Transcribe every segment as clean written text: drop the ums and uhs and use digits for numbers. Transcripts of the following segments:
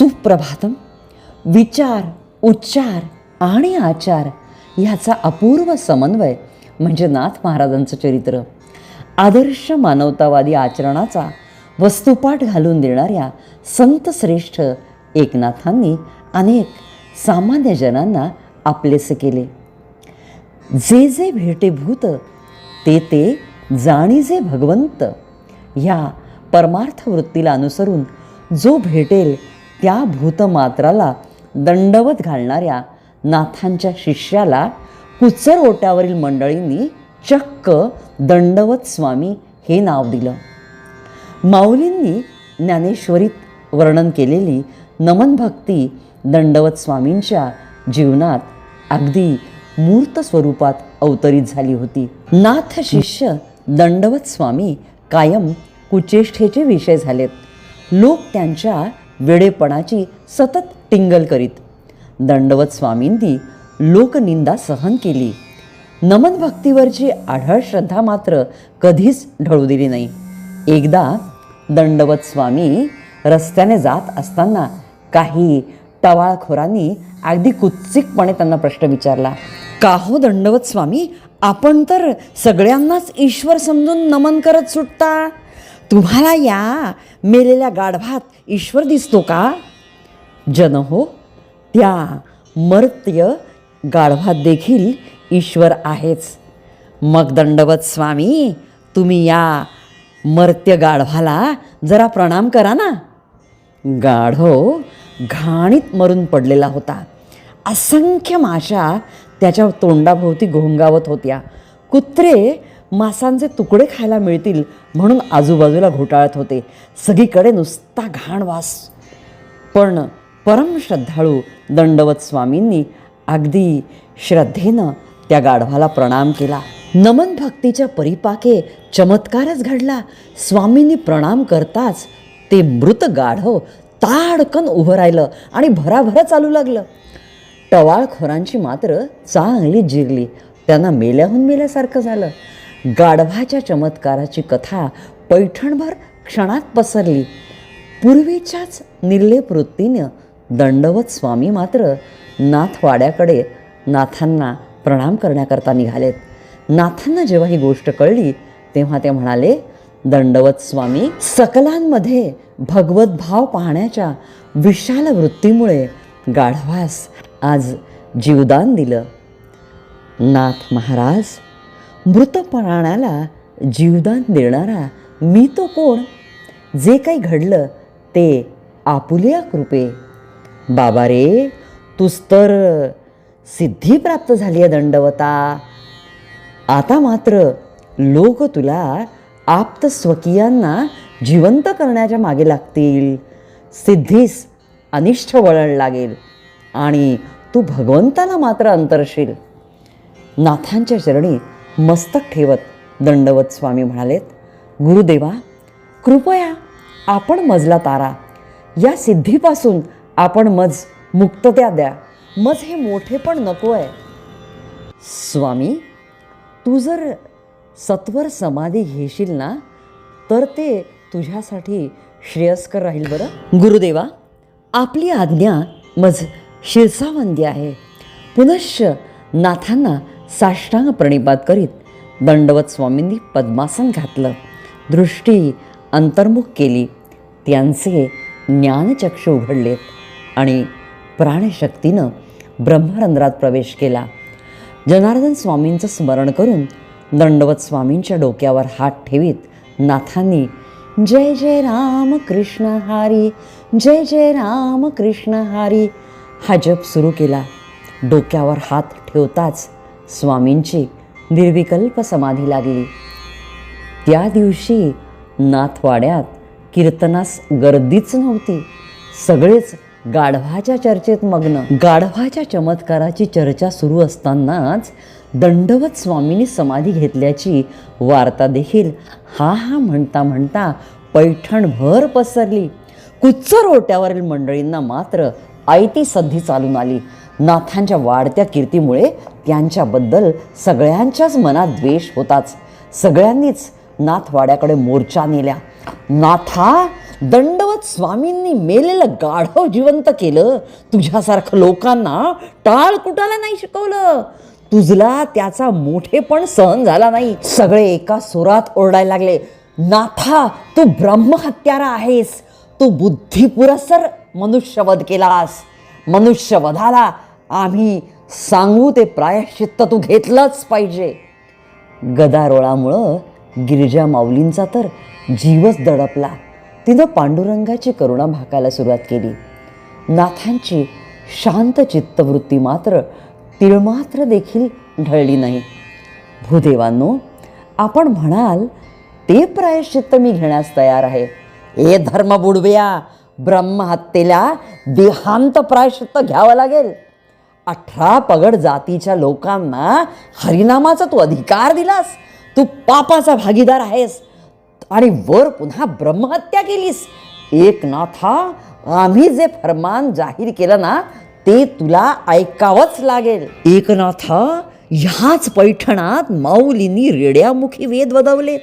सुप्रभातम. विचार, उच्चार आणि आचार ह्याचा अपूर्व समन्वय म्हणजे नाथ महाराजांचं चरित्र. आदर्श मानवतावादी आचरणाचा वस्तुपाठ घालून देणाऱ्या संत श्रेष्ठ एकनाथांनी अनेक सामान्य जनांना आपलेसे केले. जे जे भेटे भूत ते ते जाणीजे भगवंत ह्या परमार्थ वृत्तीला अनुसरून जो भेटेल त्या भूतमात्राला दंडवत घालणाऱ्या नाथांच्या शिष्याला कुचर ओट्यावरील मंडळींनी चक्क दंडवत स्वामी हे नाव दिलं. माऊलींनी ज्ञानेश्वरीत वर्णन केलेली नमन भक्ती दंडवत स्वामींच्या जीवनात अगदी मूर्त स्वरूपात अवतरित झाली होती. नाथ शिष्य दंडवत स्वामी कायम कुचेष्टेचे विषय झालेत. लोक त्यांच्या वेडेपणाची सतत टिंगल करीत. दंडवत स्वामींनी लोकनिंदा सहन केली. नमन भक्तीवरची आढळ श्रद्धा मात्र कधीच ढळू दिली नाही. एकदा दंडवत स्वामी रस्त्याने जात असताना काही टवाळखोरांनी अगदी कुत्सिकपणे त्यांना प्रश्न विचारला. का हो दंडवत स्वामी, आपण तर सगळ्यांनाच ईश्वर समजून नमन करत सुटता. तुम्हाला या मेलेल्या गाढवात ईश्वर दिसतो का? जन हो, त्या मर्त्य गाढवात देखील ईश्वर आहेच. मग दंडवत स्वामी, तुम्ही या मर्त्य गाढवाला जरा प्रणाम करा ना. गाढव घाणीत मरून पडलेला होता. असंख्य माशा त्याच्या तोंडाभोवती घोंगावत होत्या. कुत्रे मांसांचे तुकडे खायला मिळतील म्हणून आजूबाजूला घोटाळत होते. सगळीकडे नुसता घाण वास. पण परम श्रद्धाळू दंडवत स्वामींनी अगदी श्रद्धेनं त्या गाढवाला प्रणाम केला. नमन भक्तीच्या परिपाके चमत्कारच घडला. स्वामींनी प्रणाम करताच ते मृत गाढव ताडकन उभं राहिलं आणि भराभरा चालू लागलं. टवाळखोरांची मात्र चांगली जिरली. त्यांना मेल्याहून मेल्यासारखं झालं. गाढवाच्या चमत्काराची कथा पैठणभर क्षणात पसरली. पूर्वीच्याच निर्लेप वृत्तीनं दंडवत स्वामी मात्र नाथवाड्याकडे नाथांना प्रणाम करण्याकरता निघालेत. नाथांना जेव्हा ही गोष्ट कळली तेव्हा ते म्हणाले, दंडवत स्वामी, सकलांमध्ये भगवत भाव पाहण्याच्या विशाल वृत्तीमुळे गाढवास आज जीवदान दिलं. नाथ महाराज, मृत प्राण्याला जीवदान देणारा मी तो कोण? जे काही घडलं ते आपुल्या कृपे. बाबा रे, तूच तर सिद्धी प्राप्त झाली आहे दंडवता. आता मात्र लोक तुला आप्त स्वकीयांना जिवंत करण्याच्या मागे लागतील. सिद्धीस अनिष्ट वळण लागेल आणि तू भगवंताला मात्र अंतरशील. नाथांच्या चरणी मस्तक ठेवत दंडवत स्वामी म्हणालेत, गुरुदेवा, कृपया आपण मजला तारा. या सिद्धीपासून आपण मज मुक्तता द्या. मज हे मोठे पण नको आहे. स्वामी, तू जर सत्वर समाधी घेशील ना तर ते तुझ्यासाठी श्रेयस्कर राहील बरं. गुरुदेवा, आपली आज्ञा मज शिरसावंदी आहे. पुनश्च नाथांना साष्टांग प्रणिपात करीत दंडवत स्वामींनी पद्मासन घातलं. दृष्टी अंतर्मुख केली. त्यांचे ज्ञानचक्षु उघडलेत आणि प्राणशक्तीनं ब्रह्मरंध्रात प्रवेश केला. जनार्दन स्वामींचं स्मरण करून दंडवत स्वामींच्या डोक्यावर हात ठेवीत नाथांनी जय जय राम कृष्ण हरी, जय जय राम कृष्ण हरी हा जप सुरू केला. डोक्यावर हात ठेवताच स्वामींची निर्विकल्प समाधी लागली. त्या दिवशी नाथवाड्यात कीर्तनास गर्दीच नव्हती. सगळेच गाढवाच्या चर्चेत मग्न. गाढवाच्या चमत्काराची चर्चा सुरू असतानाच दंडवत स्वामींनी समाधी घेतल्याची वार्ता देखील हा हा म्हणता म्हणता पैठणभर पसरली. कुच्चर ओट्यावरील मंडळींना मात्र आयती सद्धी चालून आली. नाथांच्या वाढत्या कीर्तीमुळे त्यांच्याबद्दल सगळ्यांच्याच मनात द्वेष होताच. सगळ्यांनीच नाथवाड्याकडे मोर्चा नेल्या. नाथा, दंडवत स्वामींनी मेलेलं गाढव जिवंत केलं. तुझ्यासारखं लोकांना टाळकुटाला नाही शिकवलं. तुझला त्याचा मोठेपण सहन झाला नाही. सगळे एका सुरात ओरडायला लागले, नाथा तू ब्रह्महत्यारा आहेस. तू बुद्धिपुरस्सर मनुष्यवध केलास. मनुष्यवधाला आम्ही सांगू ते प्रायश्चित्त तू घेतलंच पाहिजे. गदारोळामुळं गिरिजा माऊलींचा तर जीवच दडपला. तिनं पांडुरंगाची करुणा भाकायला सुरुवात केली. नाथांची शांत चित्तवृत्ती मात्र तिळमात्र देखील ढळली नाही. भूदेवांनो, आपण म्हणाल ते प्रायश्चित्त मी घेण्यास तयार आहे. ए धर्म बुडव्या, ब्रह्महत्येला देहांत प्रायश्चित्त घ्यावं लागेल. 18 पगड जातीच्या लोकांना हरिनामाचा तू अधिकार दिलास. तू पापाचा भागीदार आहेस आणि वर पुन्हा ब्रह्महत्या केलीस. एकनाथा, आम्ही जे फरमान जाहीर केलं ना ते तुला ऐकावंच लागेल. एकनाथा, ह्याच पैठणात माऊलींनी रेड्यामुखी वेद वदवले.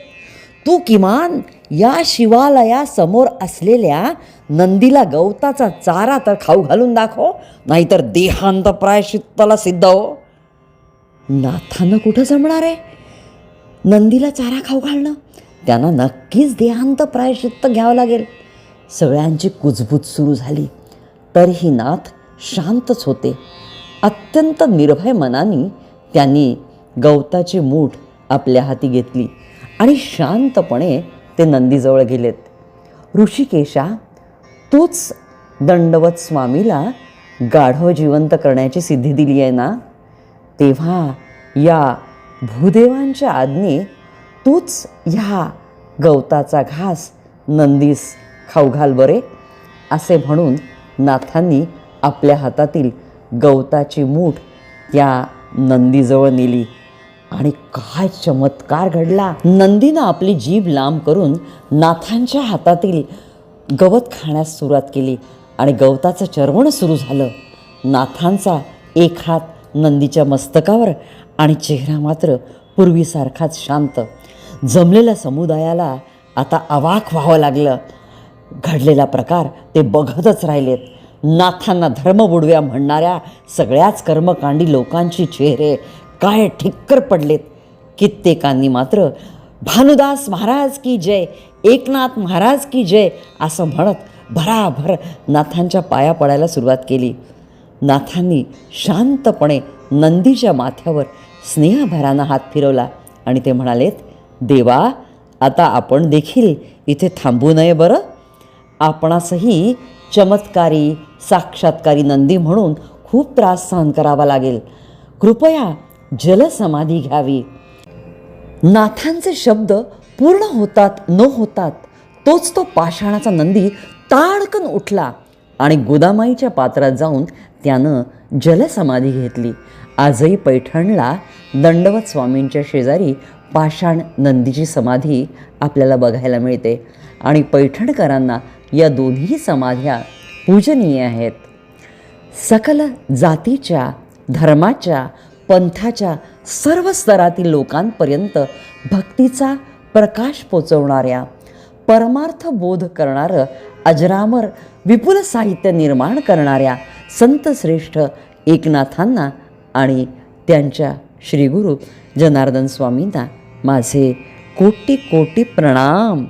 तू किमान या शिवालयासमोर असलेल्या नंदीला गवताचा चारा तर खाऊ घालून दाखव, नाहीतर देहांत प्रायश्चित्ताला सिद्ध हो. नाथांना कुठं जमणार आहे नंदीला चारा खाऊ घालणं? त्यांना नक्कीच देहांत प्रायश्चित्त घ्यावं लागेल. सगळ्यांची कुजबूज सुरू झाली. तरीही नाथ शांतच होते. अत्यंत निर्भय मनाने त्यांनी गवताची मूठ आपल्या हाती घेतली आणि शांतपणे ते नंदीजवळ गेलेत. ऋषिकेशा, तूच दंडवत स्वामीला गाढव जिवंत करण्याची सिद्धी दिली आहे ना, तेव्हा या भूदेवांच्या आज्ञे तूच ह्या गवताचा घास नंदीस खाऊ घाल बरे. असे म्हणून नाथांनी आपल्या हातातील गवताची मूठ त्या नंदीजवळ नेली आणि काय चमत्कार घडला. नंदीनं आपली जीभ लांब करून नाथांच्या हातातील गवत खाण्यास सुरुवात केली आणि गवताचं चर्वण सुरू झालं. नाथांचा एक हात नंदीच्या मस्तकावर आणि चेहरा मात्र पूर्वीसारखाच शांत. जमलेल्या समुदायाला आता अवाक व्हावं लागलं. घडलेला प्रकार ते बघतच राहिलेत. नाथांना धर्मबुडव्या म्हणणाऱ्या सगळ्याच कर्मकांडी लोकांची चेहरे काय ठिक्कर पडलेत. कित्येकांनी मात्र भानुदास महाराज की जय, एकनाथ महाराज की जय असं म्हणत भराभर नाथांच्या पाया पडायला सुरुवात केली. नाथांनी शांतपणे नंदीच्या माथ्यावर स्नेहभरानं हात फिरवला आणि ते म्हणालेत, देवा, आता आपण देखील इथे थांबू नये बरं. आपणासही चमत्कारी साक्षात्कारी नंदी म्हणून खूप त्रास सहन करावा लागेल. कृपया जलसमाधी घ्यावी. नाथांचे शब्द पूर्ण होतात न होतात तोच तो पाषाणाचा नंदी ताडकन उठला आणि गोदामाईच्या पात्रात जाऊन त्यानं जलसमाधी घेतली. आजही पैठणला दंडवत स्वामींच्या शेजारी पाषाण नंदीची समाधी आपल्याला बघायला मिळते आणि पैठणकरांना या दोन्ही समाध्या पूजनीय आहेत. सकल जातीच्या, धर्माच्या, पंथाच्या सर्व स्तरातील लोकांपर्यंत भक्तीचा प्रकाश पोचवणाऱ्या, परमार्थ बोध करणारं अजरामर विपुल साहित्य निर्माण करणाऱ्या संतश्रेष्ठ एकनाथांना आणि त्यांच्या श्रीगुरू जनार्दन स्वामींना माझे कोटी कोटी प्रणाम.